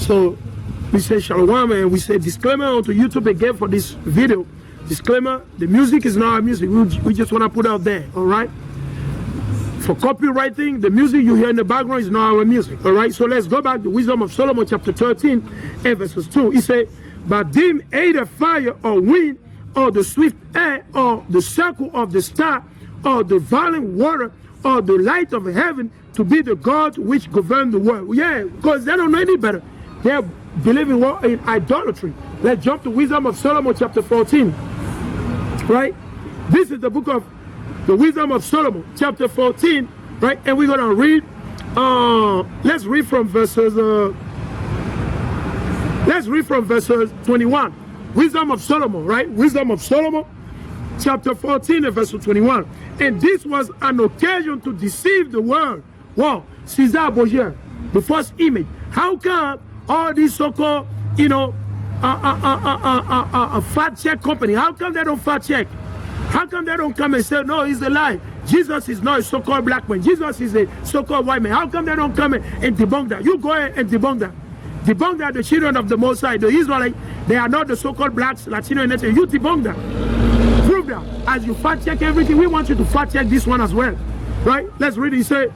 So we say shalom, and we say disclaimer onto YouTube again for this video. Disclaimer: the music is not our music. We just want to put out there, all right? For copywriting, the music you hear in the background is not our music, all right? So let's go back to Wisdom of Solomon, chapter 13, and verses 2. He said, "But deem either fire or wind, or the swift air, or the circle of the star, or the violent water, or the light of heaven, to be the gods which govern the world." Yeah, because they don't know any better. They're believing in idolatry. Let's jump to Wisdom of Solomon, chapter 14. Right? This is the book of the Wisdom of Solomon, chapter 14. Right? And we're going to read, let's read from verses 21. Wisdom of Solomon, right? Wisdom of Solomon, chapter 14 and verse 21. And this was an occasion to deceive the world. Wow, Cesar Borgia, the first image. How come all these so-called, you know, fact check company, how come they don't fact check? How come they don't come and say, no, it's a lie? Jesus is not a so-called black man. Jesus is a so-called white man. How come they don't come and debunk that? You go ahead and debunk that. Debunk that the children of the Most High, the Israelites, they are not the so-called blacks, Latino, and Native. You debunk that. Prove that. As you fact check everything, we want you to fact check this one as well. Right? Let's read it. He said,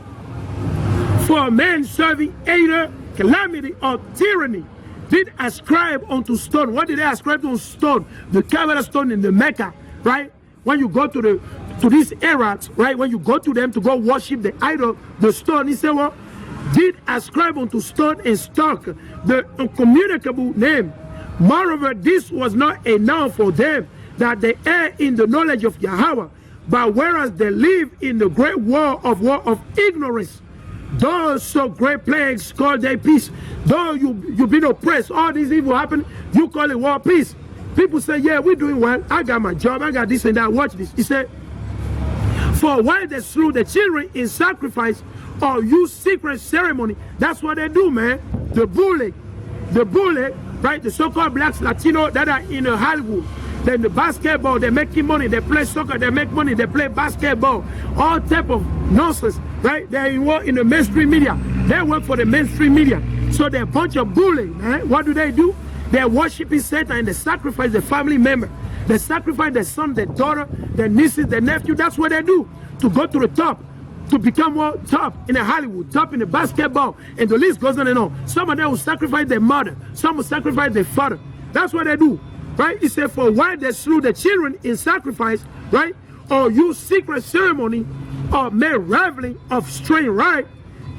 "For a man serving either calamity or tyranny did ascribe unto stone." What did they ascribe to stone? The Kaaba stone in the Mecca, right? When you go to these eras, right? When you go to them to go worship the idol, the stone, he said, what? Did ascribe unto stone and stock the uncommunicable name. Moreover, this was not enough for them, that they err in the knowledge of Yahweh, but whereas they live in the great war of ignorance, though so great plagues call their peace, though you've been oppressed, all this evil happen, you call it war peace. People say, yeah, we're doing well, I got my job, I got this and that. Watch this. He said, "For while they slew the children in sacrifice or use secret ceremony," that's what they do, man. The bully, right? The so-called blacks, Latino that are in Hollywood. Then the basketball, they're making money. They play soccer, they make money. They play basketball. All type of nonsense, right? They're in the mainstream media. They work for the mainstream media. So they're a bunch of bullies, man. What do? They're worshiping Satan, and they sacrifice the family member. They sacrifice their son, their daughter, their nieces, their nephew. That's what they do to go to the top, to become top in the Hollywood, top in the basketball, and the list goes on and on. Some of them will sacrifice their mother. Some will sacrifice their father. That's what they do, right? He said, "For while they slew the children in sacrifice, right, or use secret ceremony, or made reveling of strange rite,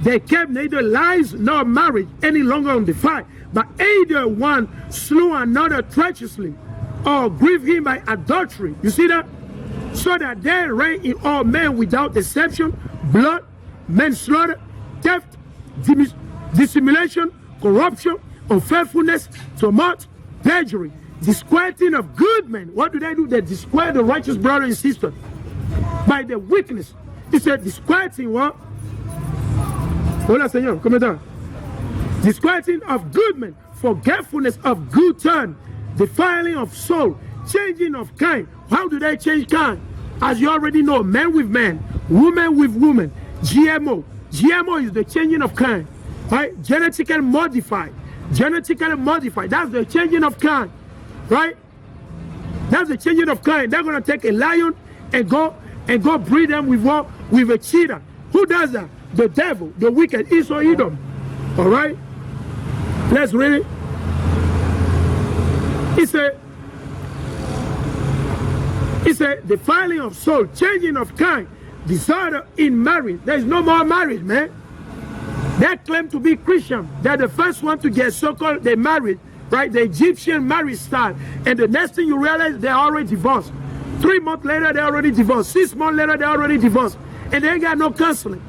they kept neither lives nor marriage any longer undefiled, but either one slew another treacherously, or grieved him by adultery." You see that? "So that they reign in all men without exception, blood, manslaughter, theft, dissimulation, corruption, unfaithfulness, tumult, perjury, disquieting of good men." What do? They disquiet the righteous brother and sister by their weakness. He said, disquieting what? Hola, Señor, ¿cómo está? Disquieting of good men, forgetfulness of good turn, defiling of soul, changing of kind. How do they change kind? As you already know, man with man, woman with woman, GMO. GMO is the changing of kind, right? Genetically modified. That's the changing of kind, right? That's the changing of kind. They're gonna take a lion and go breed them with what? With a cheetah. Who does that? The devil, the wicked, Esau, Edom. All right? Let's read it. He said, defiling of soul, changing of kind, disorder in marriage. There's no more marriage, man. They claim to be Christian. They're the first one to get so-called, they married, right? The Egyptian marriage style. And the next thing you realize, they're already divorced. 3 months later, they're already divorced. 6 months later, they're already divorced. And they ain't got no counseling.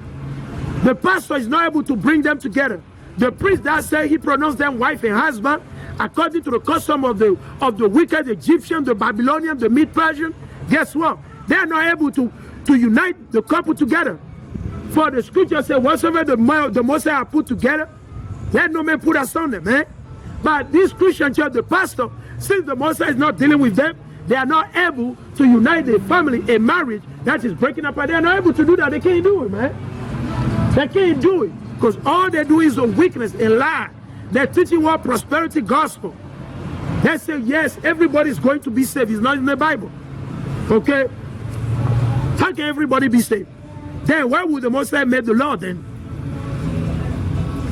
The pastor is not able to bring them together. The priest that said he pronounced them wife and husband, according to the custom of the wicked Egyptian, the Babylonian, the Mid-Persian. Guess what? They are not able to unite the couple together. For the scripture says, whatsoever the Most High put together, let no man put asunder, man. But this Christian church, the pastor, since the Most High is not dealing with them, they are not able to unite the family, a marriage that is breaking up. They are not able to do that. They can't do it, man. They can't do it. Because all they do is a weakness, a lie. They're teaching what? Prosperity gospel. They say, yes, everybody's going to be saved. It's not in the Bible. Okay? How can everybody be saved? Then why would the Most High make the law then?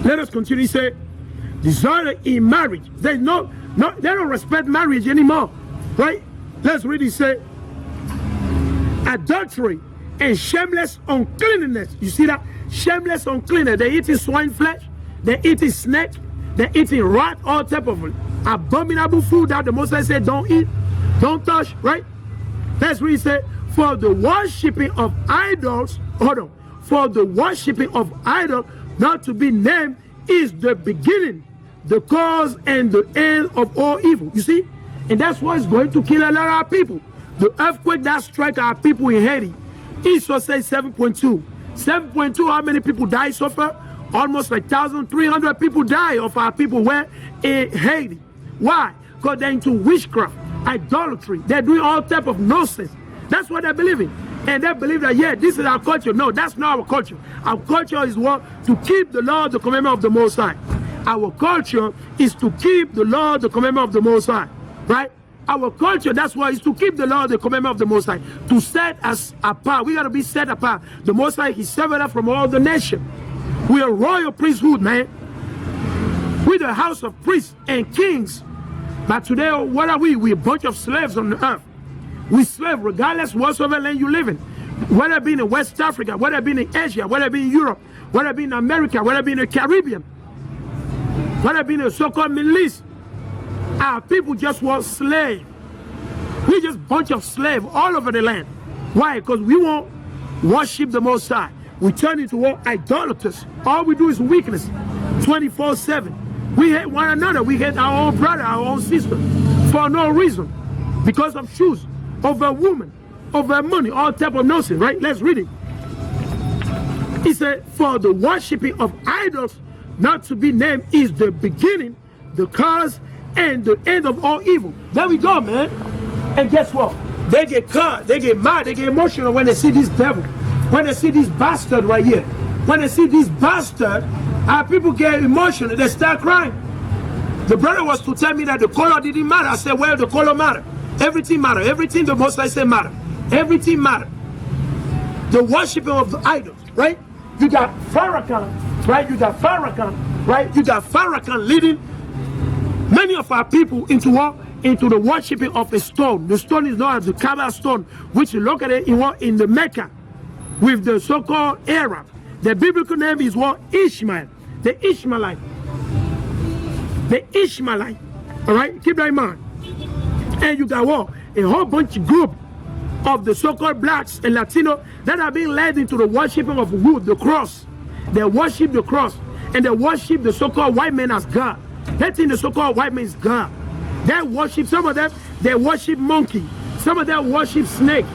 Let us continue. Say, desire in marriage. They don't respect marriage anymore. Right? Let's read it. Say, adultery and shameless uncleanness. You see that? Shameless uncleanness. They eating swine flesh. They eating snake. They eating rat. All type of abominable food that the Most High said don't eat, don't touch. Right? Let's read. Say, for the worshipping of idols. Hold on. For the worshipping of idols not to be named is the beginning, the cause, and the end of all evil. You see? And that's what's going to kill a lot of our people. The earthquake that struck our people in Haiti, Esau says 7.2. 7.2, how many people died so far? Almost like 1,300 people died of our people where in Haiti. Why? Because they're into witchcraft, idolatry. They're doing all type of nonsense. That's what they believe in. And they believe that, yeah, this is our culture. No, that's not our culture. Our culture is what? To keep the law, the commandment of the Most High. Our culture is to keep the law, the commandment of the Most High. Right? Our culture, that's why, is to keep the law, the commandment of the Most High. To set us apart. We got to be set apart. The Most High, He severed us from all the nation. We are royal priesthood, man. We're the house of priests and kings. But today, what are we? We're a bunch of slaves on the earth. We slave regardless whatsoever land you live in. Whether it be in West Africa, whether it be in Asia, whether it be in Europe, whether it be in America, whether it be in the Caribbean, whether it be in the so-called Middle East. Our people just want slave. We just bunch of slaves all over the land. Why? Because we won't worship the Most High. We turn into what? Idolaters. All we do is weakness. 24/7. We hate one another. We hate our own brother, our own sister. For no reason. Because of shoes. Over a woman. Over money. All type of nonsense. Right? Let's read it. He said, for the worshipping of idols not to be named is the beginning, the cause, and the end of all evil. There we go, man. And guess what? They get cut, they get mad, they get emotional when they see this devil. When they see this bastard right here. When they see this bastard, our people get emotional, they start crying. The brother was to tell me that the color didn't matter. I said, well, the color matter. Everything matter. Everything the Most High said matter. Everything matter. The worshiping of the idols, right? You got Farrakhan, right? You got Farrakhan, right? You got Farrakhan leading many of our people into what? Into the worshiping of a stone. The stone is known as the Kaaba stone, which you look at it in what? In the Mecca, with the so-called Arab. The biblical name is what? Ishmael. The Ishmaelite. The Ishmaelite. All right? Keep that in mind. And you got what? A whole bunch of group of the so-called blacks and Latino that are being led into the worshiping of wood, the cross. They worship the cross. And they worship the so-called white man as God. They think the so-called white man is God. They worship, some of them, they worship monkey. Some of them worship snake.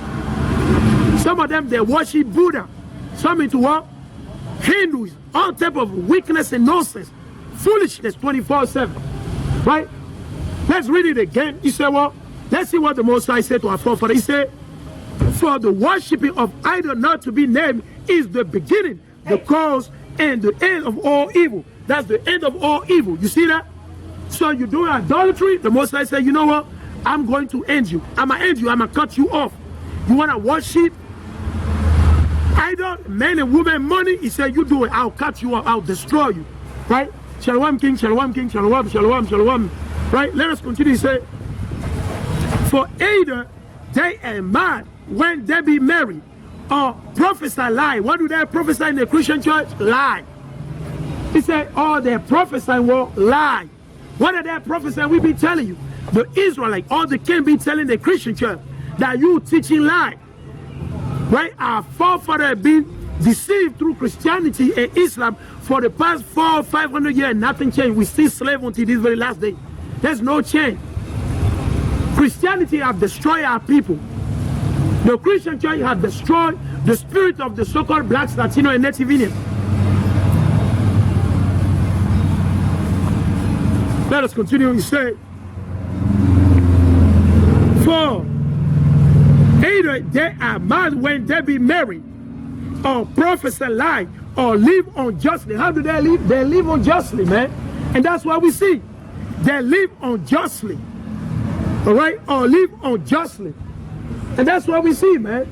Some of them, they worship Buddha. Some into what? Hindus. All type of weakness and nonsense. Foolishness 24/7. Right? Let's read it again. He said, well, let's see what the Most High said to our forefather. He said, for the worshipping of idol not to be named is the beginning, the cause, and the end of all evil. That's the end of all evil. You see that? So you're doing idolatry. The Most High said, you know what? I'm going to end you. I'm going to end you. I'm going to cut you off. You want to worship idol, men and women, money? He said, you do it. I'll cut you off. I'll destroy you. Right? Shalom, king, shalom, king, shalom, shalom, shalom. Right? Let us continue. He said, for either they are mad when they be married or prophesy lie. What do they prophesy in the Christian church? Lie. He said, oh, they're prophesying will lie. What are they prophesying? We be telling you. The Israelites, all they can be telling the Christian church that you teaching lie. Right? Our forefathers have been deceived through Christianity and Islam for the past 400 or 500 years. Nothing changed. We still slave until this very last day. There's no change. Christianity have destroyed our people. The Christian church has destroyed the spirit of the so-called blacks, Latino, and Native Indian. Let us continue. He said, for either they are mad when they be married, or prophesy lie, or live unjustly. How do they live? They live unjustly, man. And that's what we see. They live unjustly. All right? Or live unjustly. And that's what we see, man.